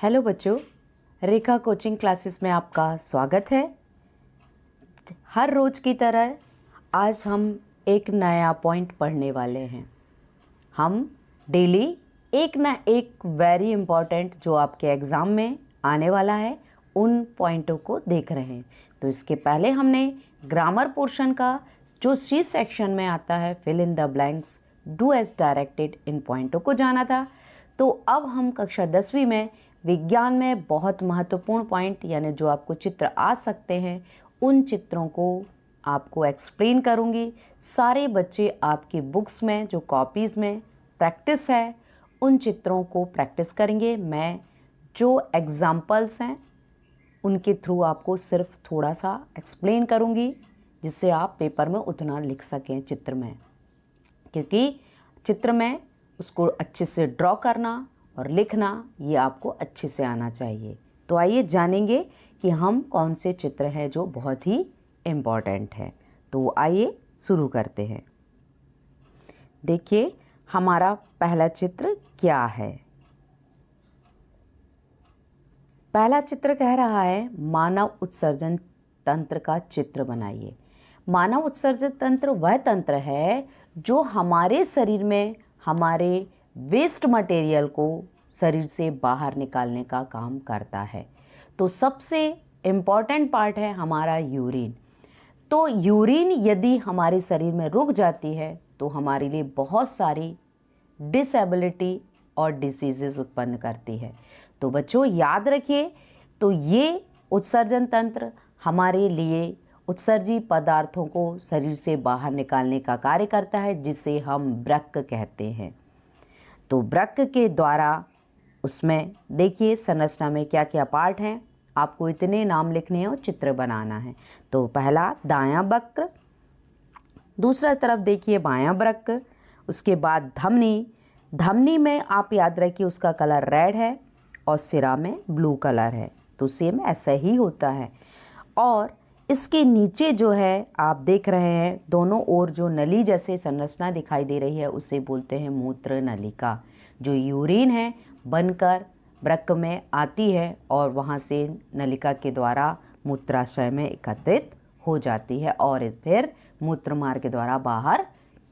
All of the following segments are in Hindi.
हेलो बच्चों, रेखा कोचिंग क्लासेस में आपका स्वागत है। हर रोज़ की तरह आज हम एक नया पॉइंट पढ़ने वाले हैं। हम डेली एक ना एक वेरी इम्पॉर्टेंट जो आपके एग्ज़ाम में आने वाला है उन पॉइंटों को देख रहे हैं। तो इसके पहले हमने ग्रामर पोर्शन का जो सी सेक्शन में आता है fill in the blanks do as directed इन पॉइंटों को जाना था। तो अब हम कक्षा 10वीं में विज्ञान में बहुत महत्वपूर्ण पॉइंट यानी जो आपको चित्र आ सकते हैं उन चित्रों को आपको एक्सप्लेन करूंगी। सारे बच्चे आपकी बुक्स में जो कॉपीज़ में प्रैक्टिस है उन चित्रों को प्रैक्टिस करेंगे। मैं जो एग्जाम्पल्स हैं उनके थ्रू आपको सिर्फ थोड़ा सा एक्सप्लेन करूंगी जिससे आप पेपर में उतना लिख सकें चित्र में, क्योंकि चित्र में उसको अच्छे से ड्रॉ करना और लिखना ये आपको अच्छे से आना चाहिए। तो आइए जानेंगे कि हम कौन से चित्र हैं जो बहुत ही इम्पॉर्टेंट है। तो आइए शुरू करते हैं। देखिए हमारा पहला चित्र क्या है। पहला चित्र कह रहा है मानव उत्सर्जन तंत्र का चित्र बनाइए। मानव उत्सर्जन तंत्र वह तंत्र है जो हमारे शरीर में हमारे वेस्ट मटेरियल को शरीर से बाहर निकालने का काम करता है। तो सबसे इम्पॉर्टेंट पार्ट है हमारा यूरिन। तो यूरिन यदि हमारे शरीर में रुक जाती है तो हमारे लिए बहुत सारी डिसेबिलिटी और डिसीजेस उत्पन्न करती है। तो बच्चों याद रखिए, तो ये उत्सर्जन तंत्र हमारे लिए उत्सर्जी पदार्थों को शरीर से बाहर निकालने का कार्य करता है जिसे हम वृक्क कहते हैं। तो वृक्क के द्वारा उसमें देखिए संरचना में क्या क्या पार्ट हैं, आपको इतने नाम लिखने हैं और चित्र बनाना है। तो पहला दायां वृक्क, दूसरा तरफ देखिए बायां वृक्क, उसके बाद धमनी। धमनी में आप याद रखिए उसका कलर रेड है और सिरा में ब्लू कलर है। तो सेम ऐसा ही होता है। और इसके नीचे जो है आप देख रहे हैं दोनों ओर जो नली जैसे संरचना दिखाई दे रही है उसे बोलते हैं मूत्र नलिका। जो यूरिन है बनकर वृक्क में आती है और वहाँ से नलिका के द्वारा मूत्राशय में एकत्रित हो जाती है और फिर मूत्र मार्ग के द्वारा बाहर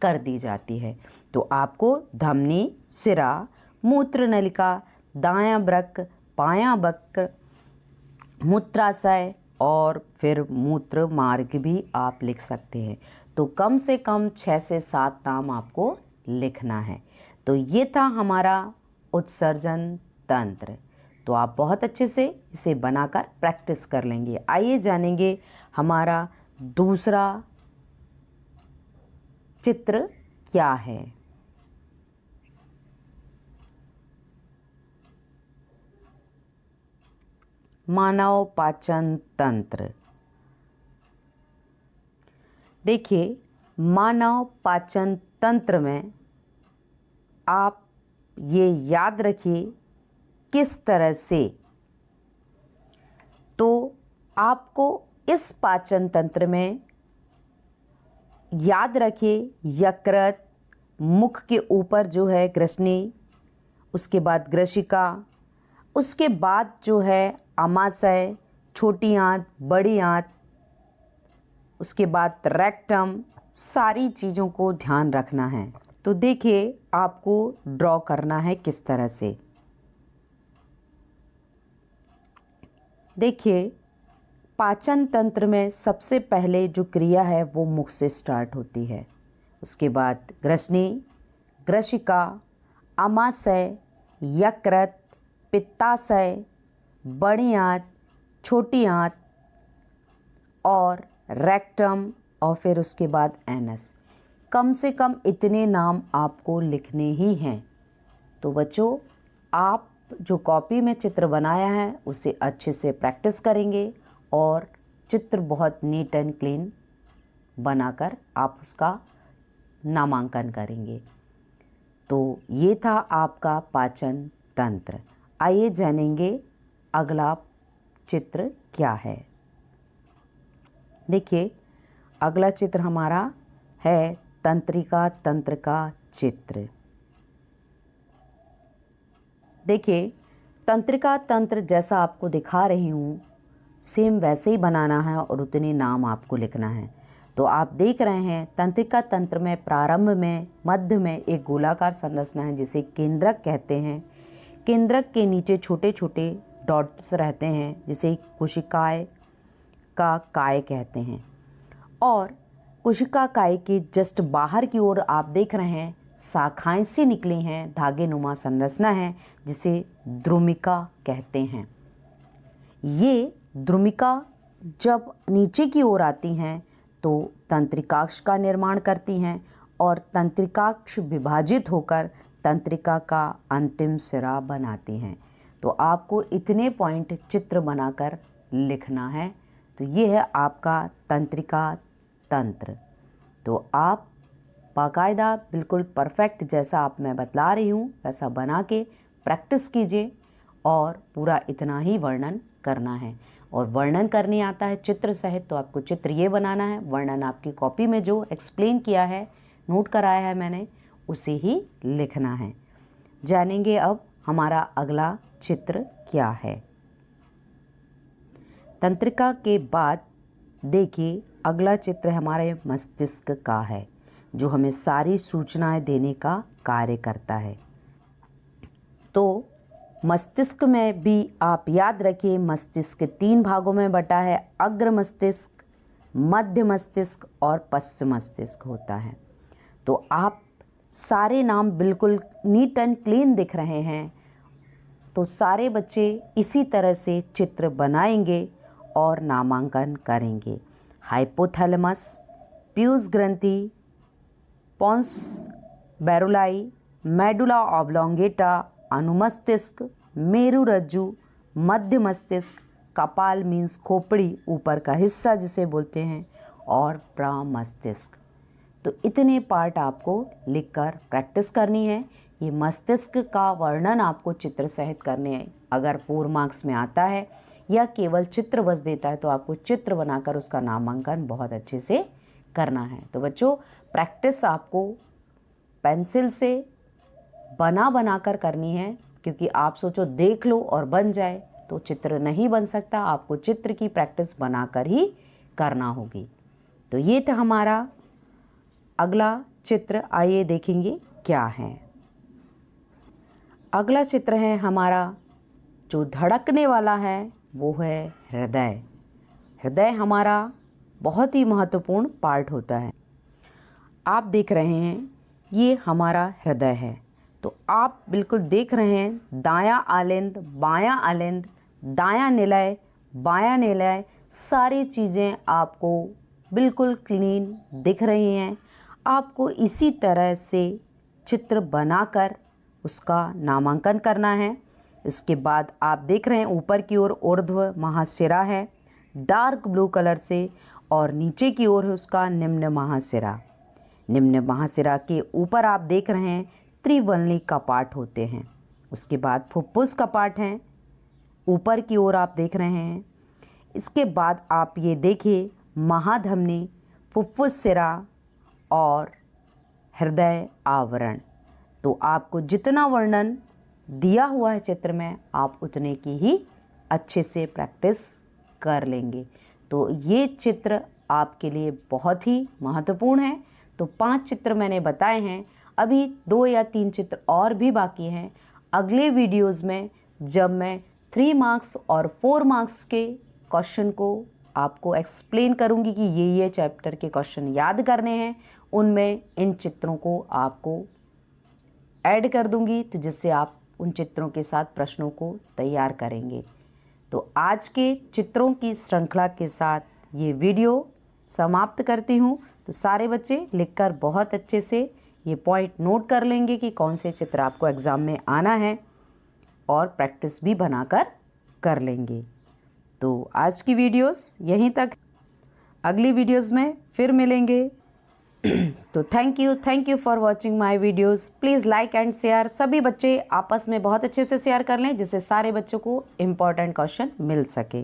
कर दी जाती है। तो आपको धमनी, सिरा, मूत्र नलिका, दायां वृक्क, बायां वृक्क, मूत्राशय और फिर मूत्र मार्ग भी आप लिख सकते हैं। तो कम से कम 6 से 7 नाम आपको लिखना है। तो ये था हमारा उत्सर्जन तंत्र। तो आप बहुत अच्छे से इसे बनाकर प्रैक्टिस कर लेंगे। आइए जानेंगे हमारा दूसरा चित्र क्या है। मानव पाचन तंत्र। देखिए मानव पाचन तंत्र में आप ये याद रखिए किस तरह से, तो आपको इस पाचन तंत्र में याद रखिए यकृत, मुख के ऊपर जो है ग्रसनी, उसके बाद ग्रशिका, उसके बाद जो है आमाशय, छोटी आंत, बड़ी आंत, उसके बाद रेक्टम, सारी चीज़ों को ध्यान रखना है। तो देखिए आपको ड्रॉ करना है किस तरह से। देखिए पाचन तंत्र में सबसे पहले जो क्रिया है वो मुख से स्टार्ट होती है। उसके बाद ग्रसनी, ग्रशिका, आमाशय, यकृत, पित्ताशय, बड़ी आंत, छोटी आंत और रेक्टम और फिर उसके बाद एनस। कम से कम इतने नाम आपको लिखने ही हैं। तो बच्चों आप जो कॉपी में चित्र बनाया है उसे अच्छे से प्रैक्टिस करेंगे और चित्र बहुत नीट एंड क्लीन बनाकर आप उसका नामांकन करेंगे। तो ये था आपका पाचन तंत्र। आइए जानेंगे अगला चित्र क्या है। देखिए अगला चित्र हमारा है तंत्रिका तंत्र का चित्र। देखिए तंत्रिका तंत्र जैसा आपको दिखा रही हूँ सेम वैसे ही बनाना है और उतने नाम आपको लिखना है। तो आप देख रहे हैं तंत्रिका तंत्र में प्रारंभ में मध्य में एक गोलाकार संरचना है जिसे केंद्रक कहते हैं। केंद्रक के नीचे छोटे छोटे डॉट्स रहते हैं जिसे कोशिकाएं का काय कहते हैं। और कोशिका काय के जस्ट बाहर की ओर आप देख रहे हैं शाखाएं से निकली हैं, धागे नुमा संरचना है जिसे द्रुमिका कहते हैं। ये द्रुमिका जब नीचे की ओर आती हैं तो तंत्रिकाक्ष का निर्माण करती हैं और तंत्रिकाक्ष विभाजित होकर तंत्रिका का अंतिम सिरा बनाती हैं। तो आपको इतने पॉइंट चित्र बनाकर लिखना है। तो ये है आपका तंत्रिका तंत्र। तो आप बाकायदा बिल्कुल परफेक्ट जैसा आप मैं बतला रही हूँ वैसा बना के प्रैक्टिस कीजिए और पूरा इतना ही वर्णन करना है। और वर्णन करने आता है चित्र सहित तो आपको चित्र ये बनाना है, वर्णन आपकी कॉपी में जो एक्सप्लेन किया है, नोट कराया है मैंने, उसे ही लिखना है। जानेंगे अब हमारा अगला चित्र क्या है। तंत्रिका के बाद देखिए अगला चित्र हमारे मस्तिष्क का है जो हमें सारी सूचनाएं देने का कार्य करता है। तो मस्तिष्क में भी आप याद रखिए मस्तिष्क 3 भागों में बटा है, अग्र मस्तिष्क, मध्य मस्तिष्क और पश्च मस्तिष्क होता है। तो आप सारे नाम बिल्कुल नीट एंड क्लीन दिख रहे हैं। तो सारे बच्चे इसी तरह से चित्र बनाएंगे और नामांकन करेंगे। हाइपोथैलेमस, प्यूस ग्रंथि, पोंस बैरुलाई, मेडुला ऑब्लोंगेटा, अनुमस्तिष्क, मेरुरज्जु, मध्य मस्तिष्क, कपाल मीन्स खोपड़ी ऊपर का हिस्सा जिसे बोलते हैं, और प्रमस्तिष्क। तो इतने पार्ट आपको लिखकर प्रैक्टिस करनी है। ये मस्तिष्क का वर्णन आपको चित्र सहित करने हैं। अगर 4 मार्क्स में आता है या केवल चित्र बस देता है तो आपको चित्र बनाकर उसका नामांकन बहुत अच्छे से करना है। तो बच्चों प्रैक्टिस आपको पेंसिल से बना कर करनी है, क्योंकि आप सोचो देख लो और बन जाए तो चित्र नहीं बन सकता। आपको चित्र की प्रैक्टिस बनाकर ही करना होगी। तो ये था हमारा अगला चित्र। आइए देखेंगे क्या है। अगला चित्र है हमारा जो धड़कने वाला है वो है हृदय। हृदय हमारा बहुत ही महत्वपूर्ण पार्ट होता है। आप देख रहे हैं ये हमारा हृदय है। तो आप बिल्कुल देख रहे हैं दायां आलिंद, बायां आलिंद, दायां निलय, बायां निलय, सारी चीज़ें आपको बिल्कुल क्लीन दिख रही हैं। आपको इसी तरह से चित्र बनाकर उसका नामांकन करना है। इसके बाद आप देख रहे हैं ऊपर की ओर ऊर्ध्व महाशिरा है डार्क ब्लू कलर से, और नीचे की ओर है उसका निम्न महाशिरा। निम्न महाशिरा के ऊपर आप देख रहे हैं त्रिवलनी कपाट होते हैं। उसके बाद फुफ्फुस कपाट हैं, ऊपर की ओर आप देख रहे हैं। इसके बाद आप ये देखिए महाधमनी, फुफ्फुस सिरा और हृदय आवरण। तो आपको जितना वर्णन दिया हुआ है चित्र में आप उतने की ही अच्छे से प्रैक्टिस कर लेंगे। तो ये चित्र आपके लिए बहुत ही महत्वपूर्ण है। तो 5 चित्र मैंने बताए हैं, अभी 2 या 3 चित्र और भी बाकी हैं। अगले वीडियोस में जब मैं 3 मार्क्स और 4 मार्क्स के क्वेश्चन को आपको एक्सप्लेन करूंगी कि ये चैप्टर के क्वेश्चन याद करने हैं, उनमें इन चित्रों को आपको ऐड कर दूंगी, तो जिससे आप उन चित्रों के साथ प्रश्नों को तैयार करेंगे। तो आज के चित्रों की श्रृंखला के साथ ये वीडियो समाप्त करती हूँ। तो सारे बच्चे लिखकर बहुत अच्छे से ये पॉइंट नोट कर लेंगे कि कौन से चित्र आपको एग्ज़ाम में आना है, और प्रैक्टिस भी बनाकर कर लेंगे। तो आज की वीडियोस यहीं तक, अगली वीडियोस में फिर मिलेंगे। तो thank you for watching my videos. Please like and share. सभी बच्चे आपस में बहुत अच्छे से शेयर कर लें जिससे सारे बच्चों को इम्पोर्टेंट क्वेश्चन मिल सके।